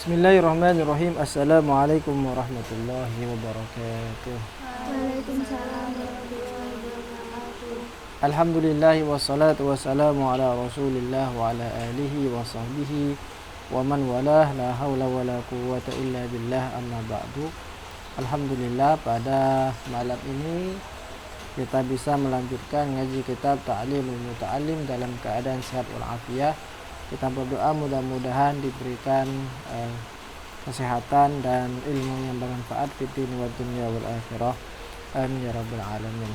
Bismillahirrahmanirrahim. Assalamualaikum warahmatullahi wabarakatuh. Waalaikumsalam warahmatullahi wabarakatuh. Alhamdulillah wassalatu wassalamu ala Rasulillah wa ala alihi wa sahbihi wa man walah, la haula wala quwwata illa billah, amma ba'du. Alhamdulillah, pada malam ini kita bisa melanjutkan ngaji kitab Ta'limul Muta'allim dalam keadaan sehat walafiat. Kita berdoa mudah-mudahan diberikan kesehatan dan ilmu yang bermanfaat fid dunya wad dunya wal akhirah. Amin ya rabbal alamin.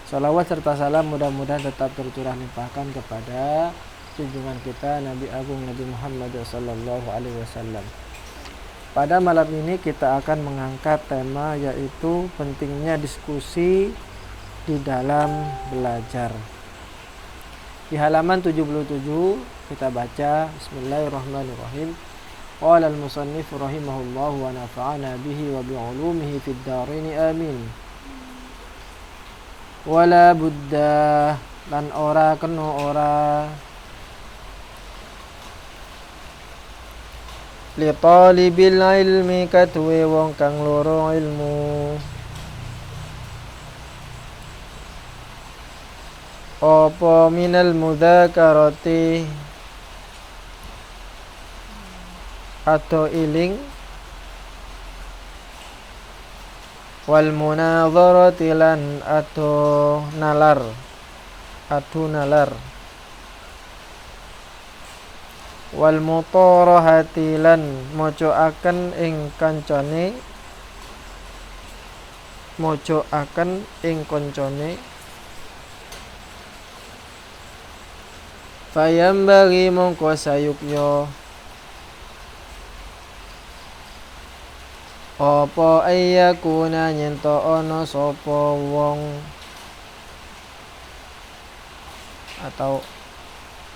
Salawat serta salam mudah-mudahan tetap tercurah limpahkan kepada junjungan kita Nabi Agung Nabi Muhammad sallallahu alaihi wasallam. Pada malam ini kita akan mengangkat tema yaitu pentingnya diskusi di dalam belajar. Di halaman 77 kita baca Bismillahirrahmanirrahim. Qala al-musannif rahimahullah wa nafa'ana bihi wa bi'ulumihi fid dharain amin. Wala budda lan ora kena ora li talibil ilmi katwe wong kang loro ilmu apa minal mudzakarati atau iling wal munadharati lan atau nalar wal mutarahati lan mocoaken ing kancane fayambagi mongko sayuknya apa ayyakuna nyento ana sapa wong atau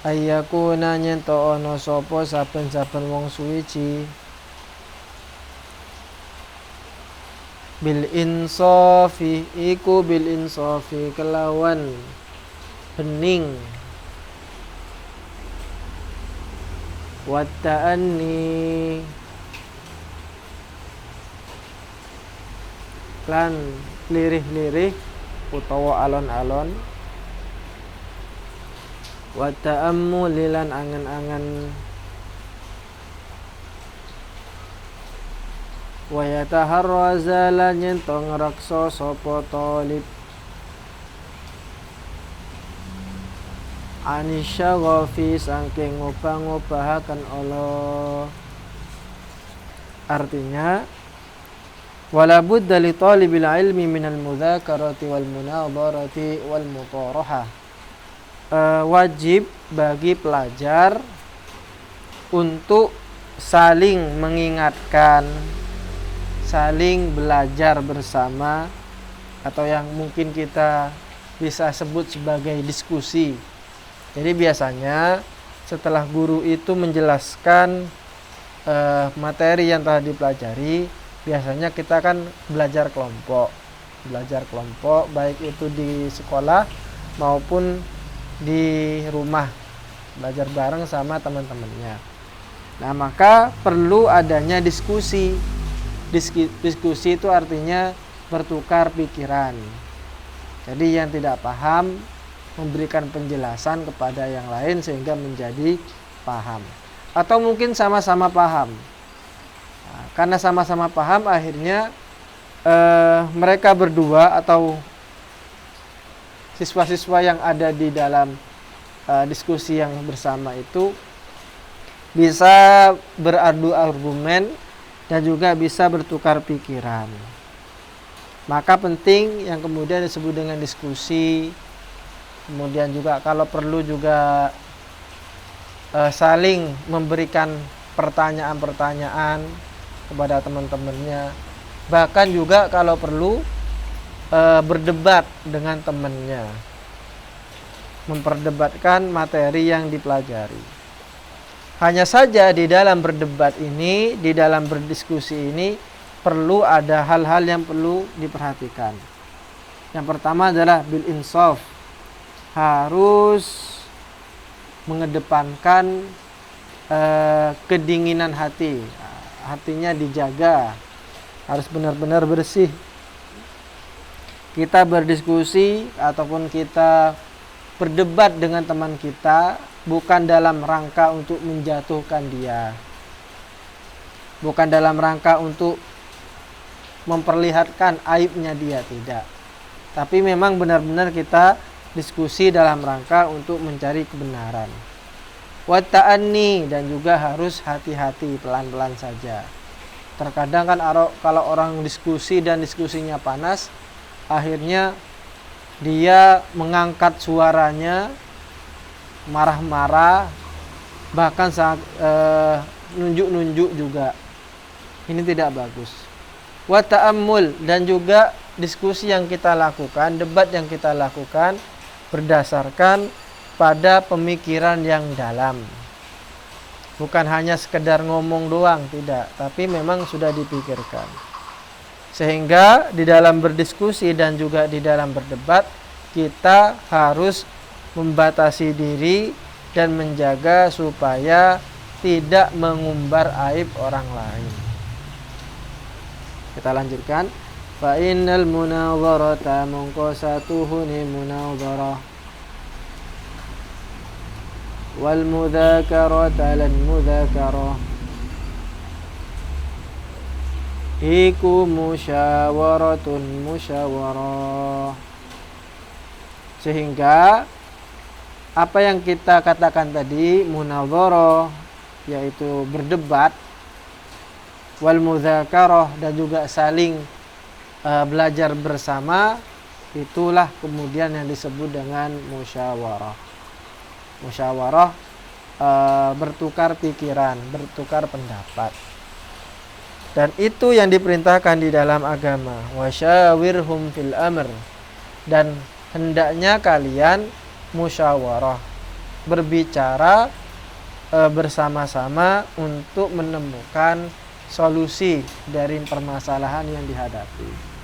ayyakuna nyento ana sapa saben-saben wong suwiji bil insafi iku bil insafi kelawan bening watta'anni lan lirih-lirih utawa alon-alon watta'ammul lan angen-angen wa yataharraza lan nyento ngreksa sapa talib anisyaghafi saking ngobah-ngobahaken Allah. Artinya wala budda li talibil ilmi minal mudzakarati wal munadharati wal mutarahah. Wajib bagi pelajar untuk saling mengingatkan, saling belajar bersama, atau yang mungkin kita bisa sebut sebagai diskusi. Jadi biasanya setelah guru itu menjelaskan materi yang telah dipelajari, biasanya kita kan belajar kelompok baik itu di sekolah maupun di rumah, belajar bareng sama teman-temannya. Nah, maka perlu adanya diskusi. Diskusi itu artinya bertukar pikiran. Jadi yang tidak paham memberikan penjelasan kepada yang lain sehingga menjadi paham, atau mungkin sama-sama paham. Nah, karena sama-sama paham akhirnya mereka berdua atau siswa-siswa yang ada di dalam diskusi yang bersama itu bisa beradu argumen dan juga bisa bertukar pikiran. Maka penting yang kemudian disebut dengan diskusi. Kemudian juga kalau perlu juga saling memberikan pertanyaan-pertanyaan kepada teman-temannya. Bahkan juga kalau perlu berdebat dengan temannya, memperdebatkan materi yang dipelajari. Hanya saja di dalam berdebat ini, di dalam berdiskusi ini perlu ada hal-hal yang perlu diperhatikan. Yang pertama adalah bil insaf, harus mengedepankan kedinginan hati. hatinya dijaga, harus benar-benar bersih. Kita berdiskusi ataupun kita berdebat dengan teman kita bukan dalam rangka untuk menjatuhkan dia, bukan dalam rangka untuk memperlihatkan aibnya dia, tidak. Tapi memang benar-benar kita diskusi dalam rangka untuk mencari kebenaran. Wa ta'anni, dan juga harus hati-hati, pelan-pelan saja. Terkadang kan kalau orang diskusi dan diskusinya panas, akhirnya dia mengangkat suaranya, marah-marah, bahkan nunjuk-nunjuk juga. Ini tidak bagus. Wa ta'ammul, dan juga diskusi yang kita lakukan, debat yang kita lakukan berdasarkan pada pemikiran yang dalam. Bukan hanya sekedar ngomong doang, tidak, tapi memang sudah dipikirkan. Sehingga di dalam berdiskusi dan juga di dalam berdebat, kita harus membatasi diri dan menjaga supaya tidak mengumbar aib orang lain. Kita lanjutkan. Fa innal munadharata munqasatuhuni munadharah wal mudzakarata lan mudzakarah iku musyawaratun musyawarah. Sehingga apa yang kita katakan tadi, munadharah, yaitu berdebat, wal mudzakarah, dan juga saling belajar bersama, itulah kemudian yang disebut dengan musyawarah. Musyawarah bertukar pikiran, bertukar pendapat. Dan itu yang diperintahkan di dalam agama. Wasyawirhum fil amr, dan hendaknya kalian musyawarah, berbicara bersama-sama untuk menemukan solusi dari permasalahan yang dihadapi.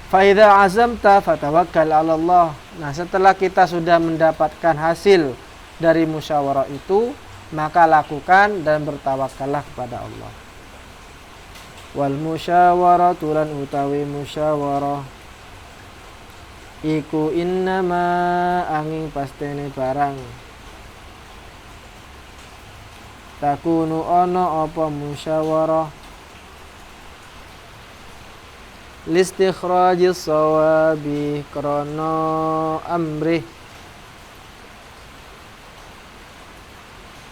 Fa idza azamta fatawakkal 'ala Allah. Nah, setelah kita sudah mendapatkan hasil dari musyawarah itu, maka lakukan dan bertawakallah kepada Allah. Wal musyawaratu lan utawi musyawarah iku innama angin pastene barang takunu ana apa musyawarah listikhrajis sawabi krana amrih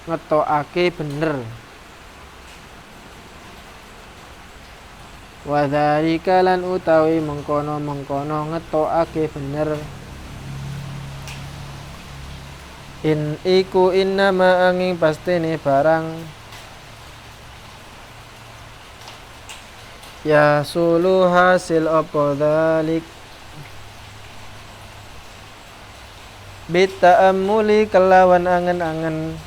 ngetokake bener. Wa dzalika lan utawi mengkono ngetokake bener in iku innama angin pastene barang ya sulu hasil apa dzalik bita'ammuli kelawan angen-angen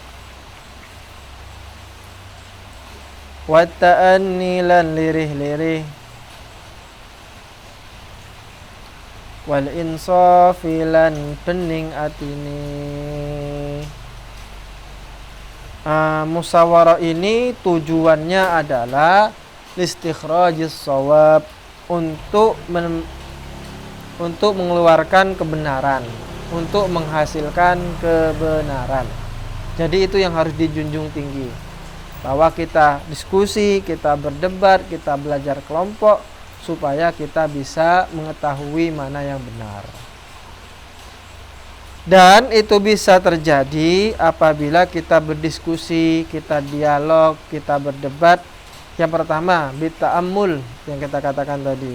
wa ta'anni lan lirih-lirih wal insafi lan bening atine. Musyawarah ini tujuannya adalah listikhrajis shawab, untuk mengeluarkan kebenaran, untuk menghasilkan kebenaran. Jadi itu yang harus dijunjung tinggi, bahwa kita diskusi, kita berdebat, kita belajar kelompok supaya kita bisa mengetahui mana yang benar. Dan itu bisa terjadi apabila kita berdiskusi, kita dialog, kita berdebat. Yang pertama, bita'ammul, yang kita katakan tadi,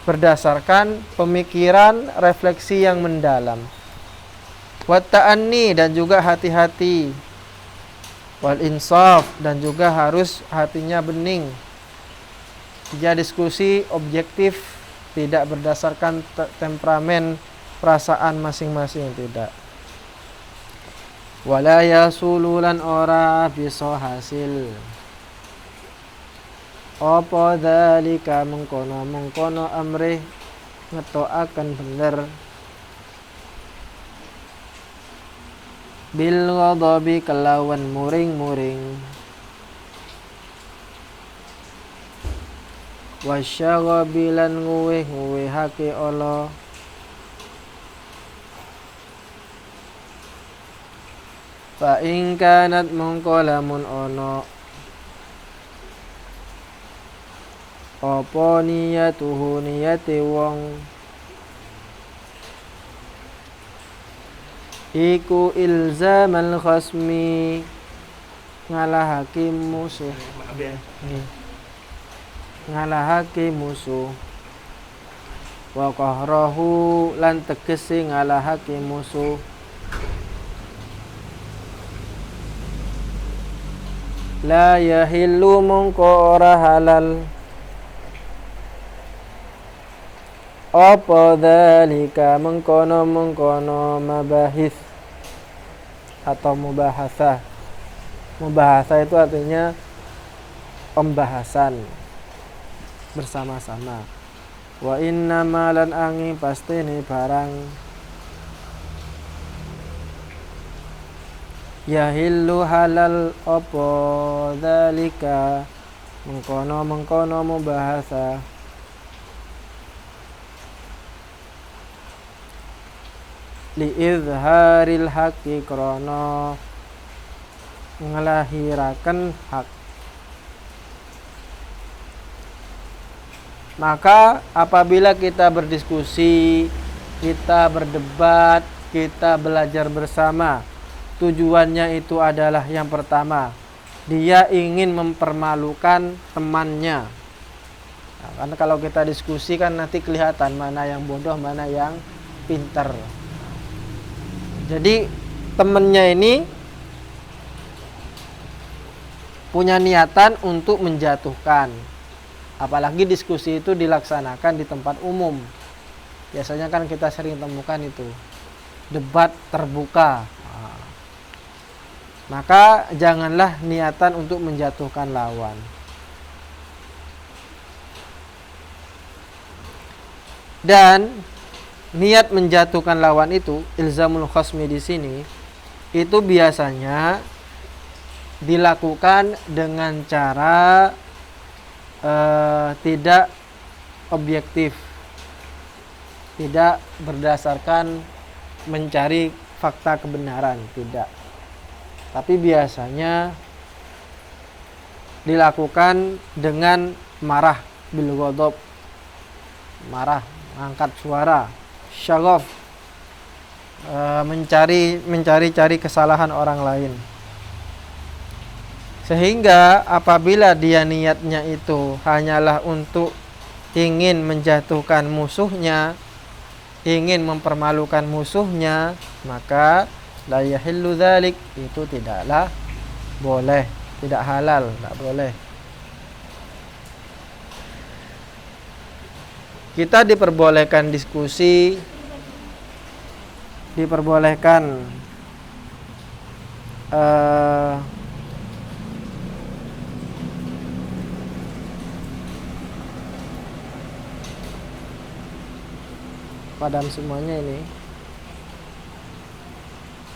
berdasarkan pemikiran, refleksi yang mendalam. Wa ta'anni, dan juga hati-hati. Wal insaf, dan juga harus hatinya bening. Dia diskusi objektif, tidak berdasarkan temperamen, perasaan masing-masing, tidak. Wala yasululan ora bisa hasil apa dzalika mengkono amrih ngetokaken bener bil ghadabi kelawan muring-muring wasyaghabi lan nguweh-nguwehake Allah. Fa in kanat mongko lamun ana apa niyatuhu niyate wong iku ilzamal khasmi ngalahake musuh ngalahake musuh wa qahrahu lan tegese ngalahake musuh la yahillu mongko ora halal apa dzalika mengkono mabahis atau mubahasah. Mubahasah itu artinya pembahasan bersama-sama. Wa inna malan angin pasti ini barang yahillu halal apa dzalika mengkono mubahasa li izharil haqqi krana ngelahirakan hak. Maka apabila kita berdiskusi, kita berdebat, kita belajar bersama, tujuannya itu adalah yang pertama, dia ingin mempermalukan temannya. Nah, karena kalau kita diskusi kan nanti kelihatan mana yang bodoh, mana yang pintar. Jadi temannya ini punya niatan untuk menjatuhkan. Apalagi diskusi itu dilaksanakan di tempat umum. Biasanya kan kita sering temukan itu debat terbuka. Maka janganlah niatan untuk menjatuhkan lawan. Dan niat menjatuhkan lawan itu, ilzamul khasmi di sini, itu biasanya dilakukan dengan cara tidak objektif, tidak berdasarkan mencari fakta kebenaran, tidak. Tapi biasanya dilakukan dengan marah, bil ghadab, marah, angkat suara, syaghaf, mencari kesalahan orang lain. Sehingga apabila dia niatnya itu hanyalah untuk ingin menjatuhkan musuhnya, ingin mempermalukan musuhnya, maka la yahillu dzalik, itu tidaklah boleh, tidak halal, tidak boleh. Kita diperbolehkan diskusi, diperbolehkan padam semuanya ini.